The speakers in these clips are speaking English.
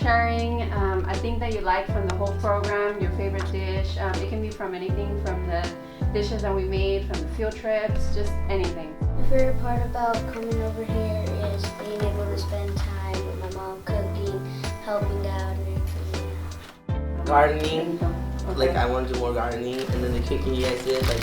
sharing a thing that you like from the whole program, your favorite dish. It can be from anything from the dishes that we made, from the field trips, just anything. My favorite part about coming over here is being able to spend time with my mom, cooking, helping out, and everything. Gardening, Okay. like I want to do more gardening, and then the cooking you guys did, like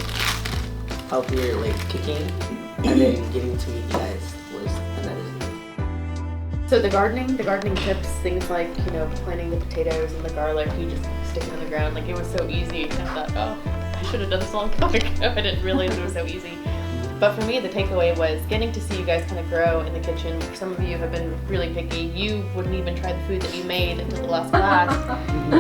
healthier, like cooking, and then getting to meet you guys was another thing. So the gardening tips, things like, you know, planting the potatoes and the garlic, you just stick it in the ground, like it was so easy. And I thought, oh, I should have done this a long time ago. I didn't realize it was so easy. But for me, the takeaway was getting to see you guys kind of grow in the kitchen. Some of you have been really picky. You wouldn't even try the food that you made until the last class.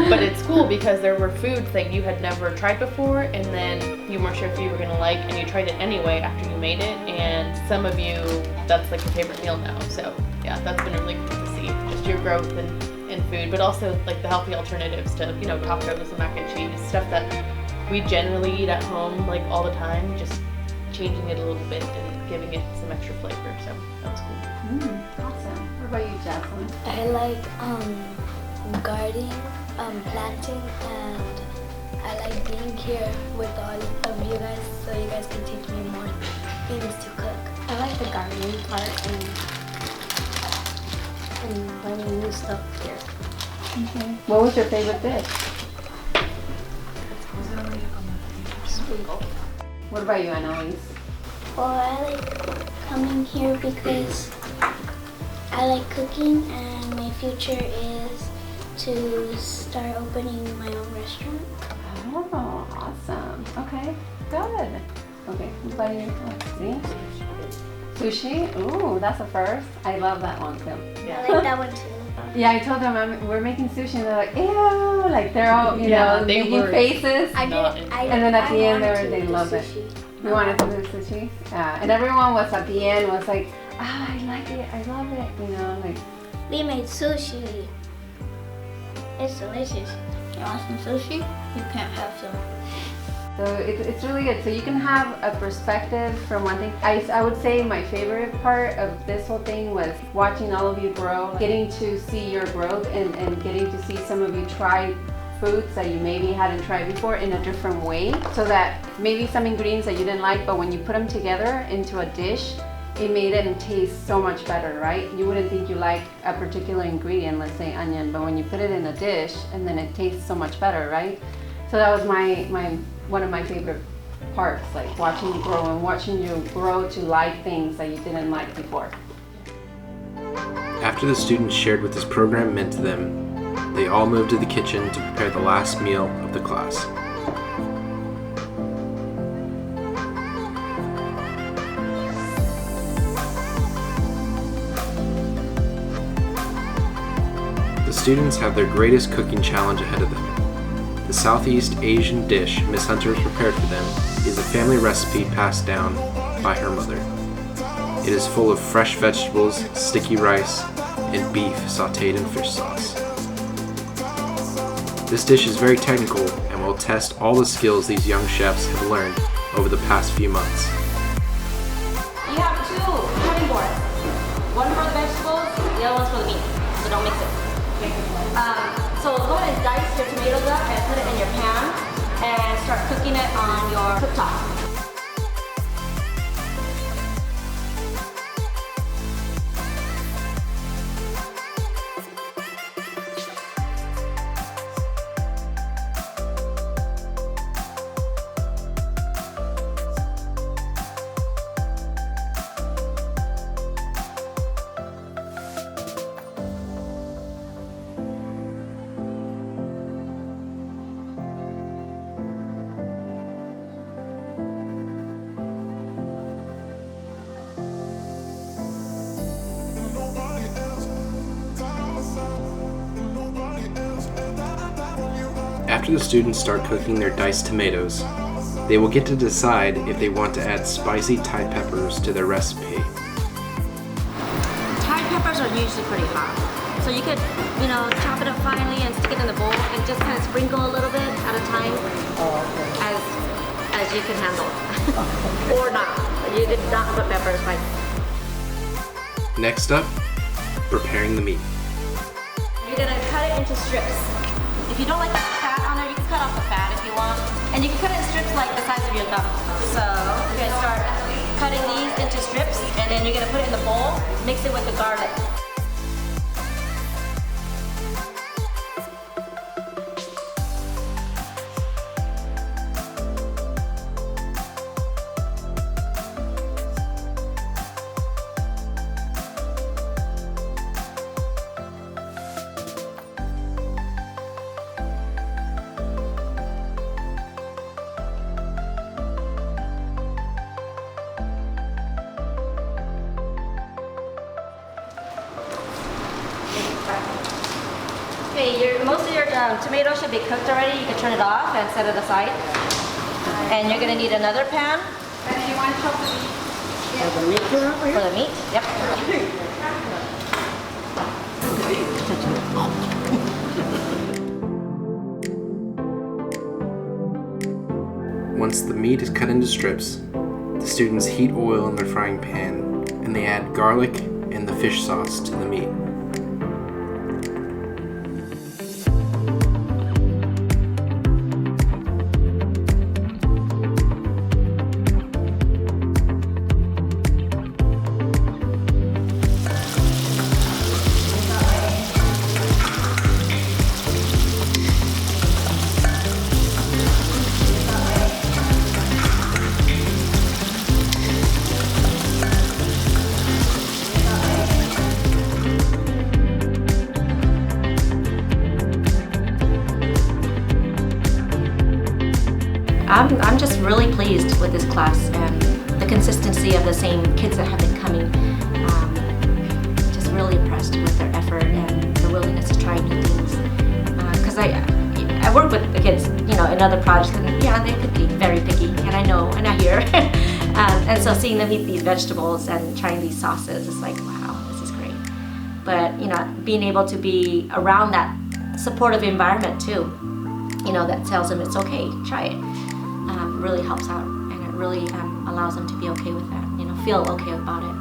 But it's cool because there were foods that you had never tried before, and then you weren't sure if you were gonna like, and you tried it anyway after you made it. And some of you, that's like your favorite meal now. So yeah, that's been really cool to see, just your growth in food, but also like the healthy alternatives to, you know, tacos and mac and cheese, stuff that we generally eat at home like all the time, just changing it a little bit and giving it some extra flavor. So that was cool. Awesome. What about you, Jocelyn? I like gardening, planting, and I like being here with all of you guys so you guys can teach me more things to cook. I like the gardening part and learning new stuff here. Okay. What was your favorite dish? Sprinkle. What about you, Annalise? Well, I like coming here because I like cooking, and my future is to start opening my own restaurant. Oh, awesome. Okay, good. Okay, what about you? Let's see. Sushi? Ooh, that's a first. I love that one too. I like that one too. Yeah, I told them we're making sushi, and they're like, ew, like they're all, you know, they making were faces. and then at the end, they love it. We wanted to do sushi, and everyone was at the end was like, I like it, I love it, you know, like. We made sushi. It's delicious. You want some sushi? You can't have some. So it's really good. So you can have a perspective from one thing. I would say my favorite part of this whole thing was watching all of you grow, getting to see your growth and getting to see some of you try foods that you maybe hadn't tried before in a different way, so that maybe some ingredients that you didn't like, but when you put them together into a dish, it made it taste so much better, right? You wouldn't think you like a particular ingredient, let's say onion, but when you put it in a dish and then it tastes so much better, right? So that was one of my favorite parts, like watching you grow and watching you grow to like things that you didn't like before. After the students shared what this program meant to them, they all moved to the kitchen to prepare the last meal of the class. The students have their greatest cooking challenge ahead of them. The Southeast Asian dish Miss Hunter has prepared for them is a family recipe passed down by her mother. It is full of fresh vegetables, sticky rice, and beef sautéed in fish sauce. This dish is very technical and will test all the skills these young chefs have learned over the past few months. You have two cutting boards. One for the vegetables, the other one's for the meat. So don't mix it. So go ahead and dice your tomatoes up and put it in your pan and start cooking it on your cooktop. After the students start cooking their diced tomatoes, they will get to decide if they want to add spicy Thai peppers to their recipe. Thai peppers are usually pretty hot. So you could, chop it up finely and stick it in the bowl and just kind of sprinkle a little bit at a time as you can handle. Or not. You did not put peppers, fine. Next up, preparing the meat. You you're gonna cut it into strips. If you don't like the fat on there, you can cut off the fat if you want. And you can cut it in strips like the size of your thumb. So you're gonna start cutting these into strips, and then you're gonna put it in the bowl, mix it with the garlic. Okay, most of your tomatoes should be cooked already. You can turn it off and set it aside. And you're gonna need another pan. And if you want to chop the meat. For the meat, yep. Once the meat is cut into strips, the students heat oil in their frying pan and they add garlic and the fish sauce to the meat. I'm just really pleased with this class and the consistency of the same kids that have been coming. Just really impressed with their effort and the willingness to try new things. Because I work with the kids, you know, in other projects, and yeah, they could be very picky, and I know, and I hear. And so seeing them eat these vegetables and trying these sauces is like, wow, this is great. But you know, being able to be around that supportive environment too, you know, that tells them it's okay, try it. Really helps out, and it really allows them to be okay with that, you know, feel okay about it.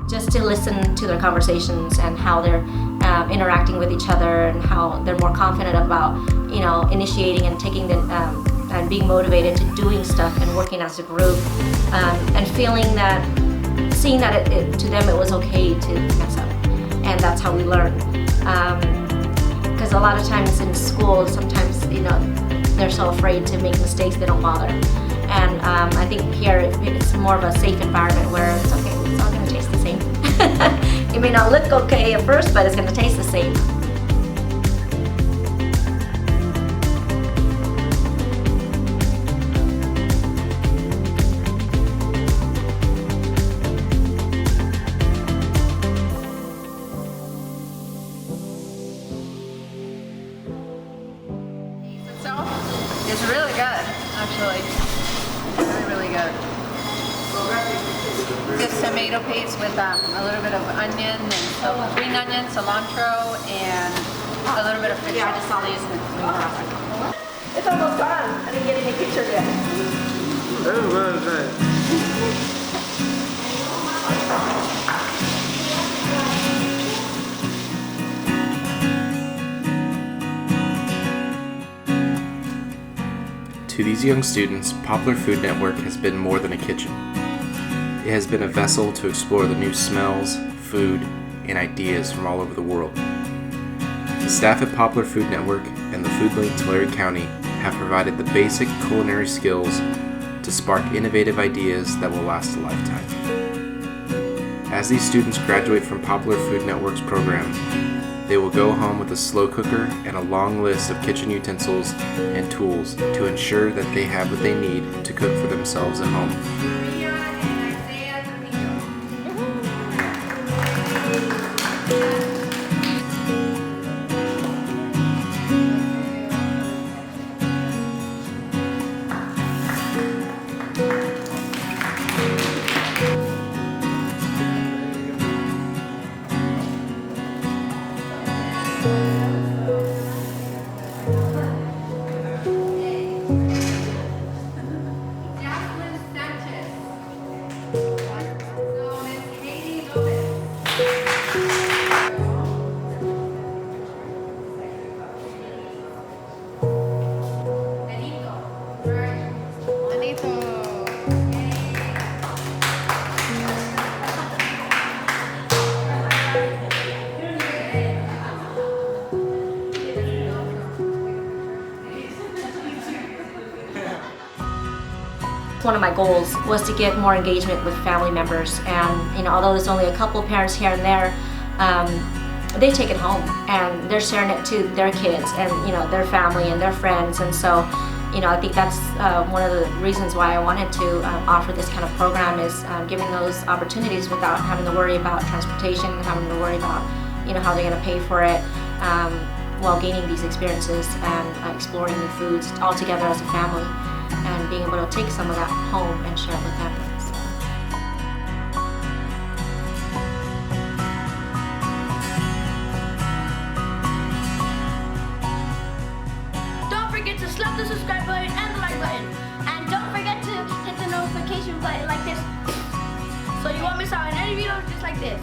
Just to listen to their conversations and how they're interacting with each other and how they're more confident about, you know, initiating and taking the and being motivated to doing stuff and working as a group, and feeling that, seeing that to them it was okay to mess up, and that's how we learn. Because a lot of times in school, sometimes, you know, they're so afraid to make mistakes they don't bother. And I think here it's more of a safe environment where it's okay, it's all going to taste the same. It may not look okay at first, but it's going to taste the same. It's really good, actually. Really, really good. Just tomato paste with a little bit of onion and green onion, cilantro, and a little bit of fish. Yeah, I just saw these in the process. It's almost gone. I didn't get any pictures yet. To these young students, Poplar Food Network has been more than a kitchen. It has been a vessel to explore the new smells, food, and ideas from all over the world. The staff at Poplar Food Network and the Food Link Tulare County have provided the basic culinary skills to spark innovative ideas that will last a lifetime. As these students graduate from Poplar Food Network's program, they will go home with a slow cooker and a long list of kitchen utensils and tools to ensure that they have what they need to cook for themselves at home. one of my goals was to get more engagement with family members, and although there's only a couple parents here and there, they take it home and they're sharing it to their kids and their family and their friends. And so I think that's one of the reasons why I wanted to offer this kind of program, is giving those opportunities without having to worry about transportation, having to worry about how they're going to pay for it, while gaining these experiences and exploring new foods all together as a family, and being able to take some of that home and share it with them. Don't forget to slap the subscribe button and the like button. And don't forget to hit the notification button like this, so you won't miss out on any videos just like this.